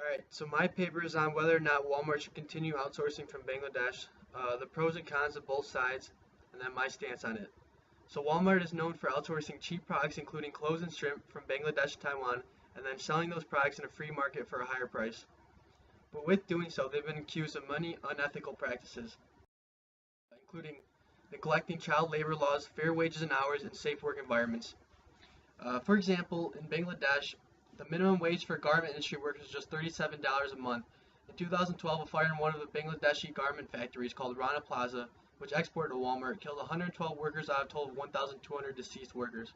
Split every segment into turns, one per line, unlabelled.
Alright, so my paper is on whether or not Walmart should continue outsourcing from Bangladesh, the pros and cons of both sides, and then my stance on it. So Walmart is known for outsourcing cheap products including clothes and shrimp from Bangladesh to Taiwan, and then selling those products in a free market for a higher price. But with doing so, they've been accused of many unethical practices, including neglecting child labor laws, fair wages and hours, and safe work environments. For example, in Bangladesh, the minimum wage for garment industry workers is just $37 a month. In 2012, a fire in one of the Bangladeshi garment factories called Rana Plaza, which exported to Walmart, killed 112 workers out of a total of 1,200 deceased workers.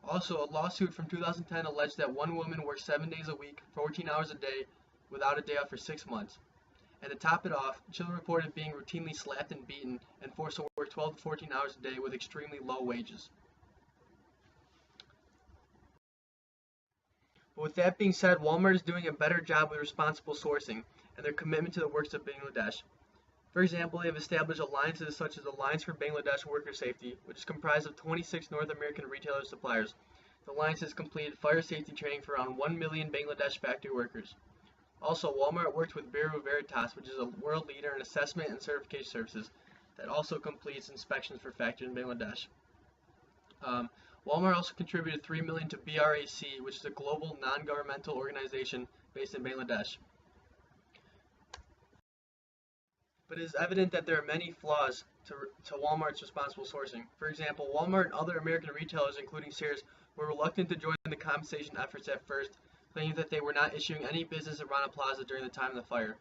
Also, a lawsuit from 2010 alleged that one woman worked 7 days a week, 14 hours a day, without a day off for 6 months. And to top it off, children reported being routinely slapped and beaten and forced to work 12 to 14 hours a day with extremely low wages. But with that being said, Walmart is doing a better job with responsible sourcing and their commitment to the works of Bangladesh. For example, they have established alliances such as Alliance for Bangladesh Worker Safety, which is comprised of 26 North American retailer suppliers. The alliance has completed fire safety training for around 1 million Bangladesh factory workers. Also, Walmart worked with Bureau Veritas, which is a world leader in assessment and certification services that also completes inspections for factories in Bangladesh. Walmart also contributed $3 million to BRAC, which is a global non-governmental organization based in Bangladesh. But it is evident that there are many flaws to Walmart's responsible sourcing. For example, Walmart and other American retailers, including Sears, were reluctant to join the compensation efforts at first, claiming that they were not issuing any business at Rana Plaza during the time of the fire.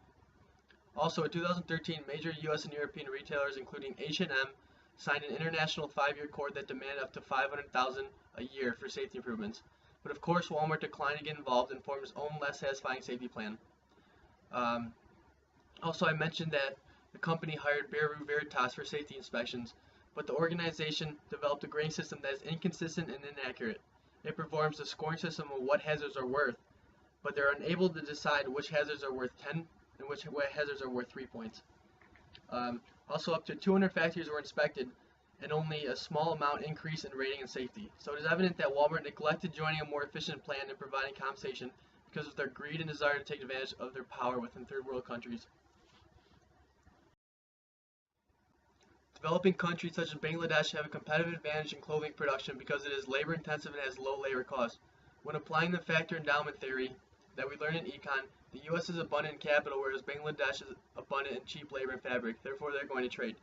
Also, in 2013, major U.S. and European retailers, including H&M, signed an international 5-year accord that demanded up to $500,000 a year for safety improvements. But of course, Walmart declined to get involved and formed its own less satisfying safety plan. Also, I mentioned that the company hired Bureau Veritas for safety inspections, but the organization developed a grading system that is inconsistent and inaccurate. It performs a scoring system of what hazards are worth, but they're unable to decide which hazards are worth 10 and which hazards are worth 3 points. Also, up to 200 factories were inspected, and only a small amount increase in rating and safety. So it is evident that Walmart neglected joining a more efficient plan in providing compensation because of their greed and desire to take advantage of their power within third world countries. Developing countries such as Bangladesh have a competitive advantage in clothing production because it is labor intensive and has low labor costs. When applying the factor endowment theory that we learned in econ, the U.S. is abundant in capital, whereas Bangladesh is abundant in cheap labor and fabric. Therefore, they're going to trade.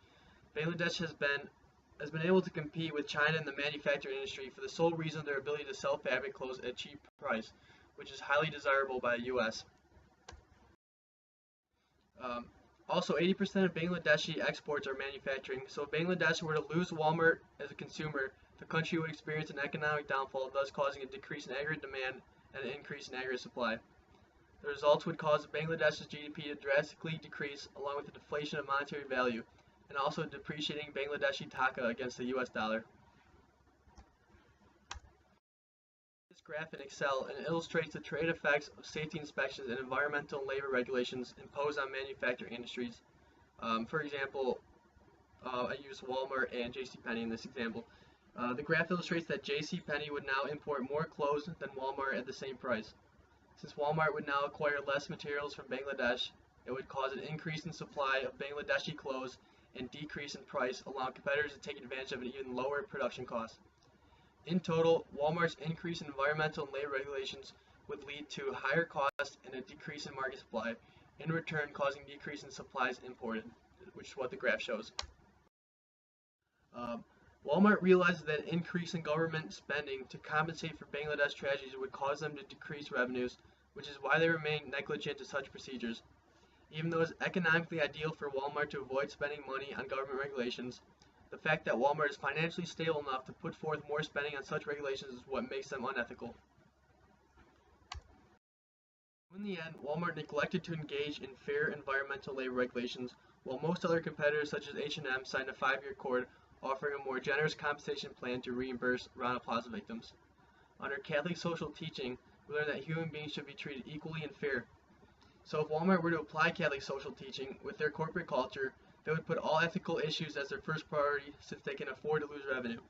Bangladesh has been able to compete with China in the manufacturing industry for the sole reason of their ability to sell fabric clothes at a cheap price, which is highly desirable by the U.S. Also, 80% of Bangladeshi exports are manufacturing, so if Bangladesh were to lose Walmart as a consumer, the country would experience an economic downfall, thus causing a decrease in aggregate demand and an increase in aggregate supply. The results would cause Bangladesh's GDP to drastically decrease, along with the deflation of monetary value, and also depreciating Bangladeshi taka against the US dollar. This graph in Excel and it illustrates the trade effects of safety inspections and environmental and labor regulations imposed on manufacturing industries. For example, I use Walmart and JCPenney in this example. The graph illustrates that JCPenney would now import more clothes than Walmart at the same price. Since Walmart would now acquire less materials from Bangladesh, it would cause an increase in supply of Bangladeshi clothes and decrease in price, allowing competitors to take advantage of an even lower production cost. In total, Walmart's increase in environmental and labor regulations would lead to higher costs and a decrease in market supply, in return causing decrease in supplies imported, which is what the graph shows. Walmart realizes that an increase in government spending to compensate for Bangladesh tragedies would cause them to decrease revenues, which is why they remain negligent to such procedures. Even though it's economically ideal for Walmart to avoid spending money on government regulations, the fact that Walmart is financially stable enough to put forth more spending on such regulations is what makes them unethical. In the end, Walmart neglected to engage in fair environmental labor regulations, while most other competitors such as H&M signed a 5-year accord offering a more generous compensation plan to reimburse Rana Plaza victims. Under Catholic social teaching, we learn that human beings should be treated equally and fair. So if Walmart were to apply Catholic social teaching with their corporate culture, they would put all ethical issues as their first priority since they can afford to lose revenue,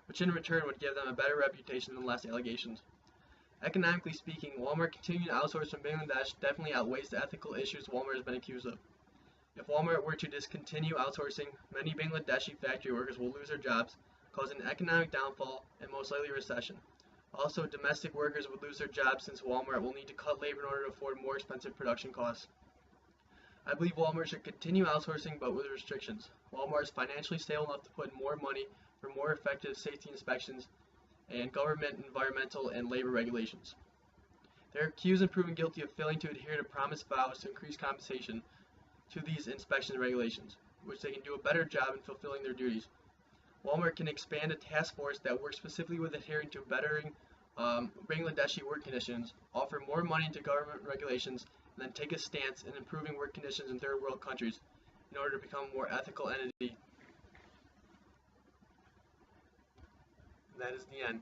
which in return would give them a better reputation and less allegations. Economically speaking, Walmart continuing to outsource from Bangladesh definitely outweighs the ethical issues Walmart has been accused of. If Walmart were to discontinue outsourcing, many Bangladeshi factory workers will lose their jobs, causing an economic downfall and most likely recession. Also, domestic workers would lose their jobs since Walmart will need to cut labor in order to afford more expensive production costs. I believe Walmart should continue outsourcing but with restrictions. Walmart is financially stable enough to put in more money for more effective safety inspections and government environmental and labor regulations. They're accused and proven guilty of failing to adhere to promised vows to increase compensation to these inspection regulations, which they can do a better job in fulfilling their duties. Walmart can expand a task force that works specifically with adhering to bettering Bangladeshi work conditions, offer more money to government regulations, and then take a stance in improving work conditions in third world countries in order to become a more ethical entity. That is the end.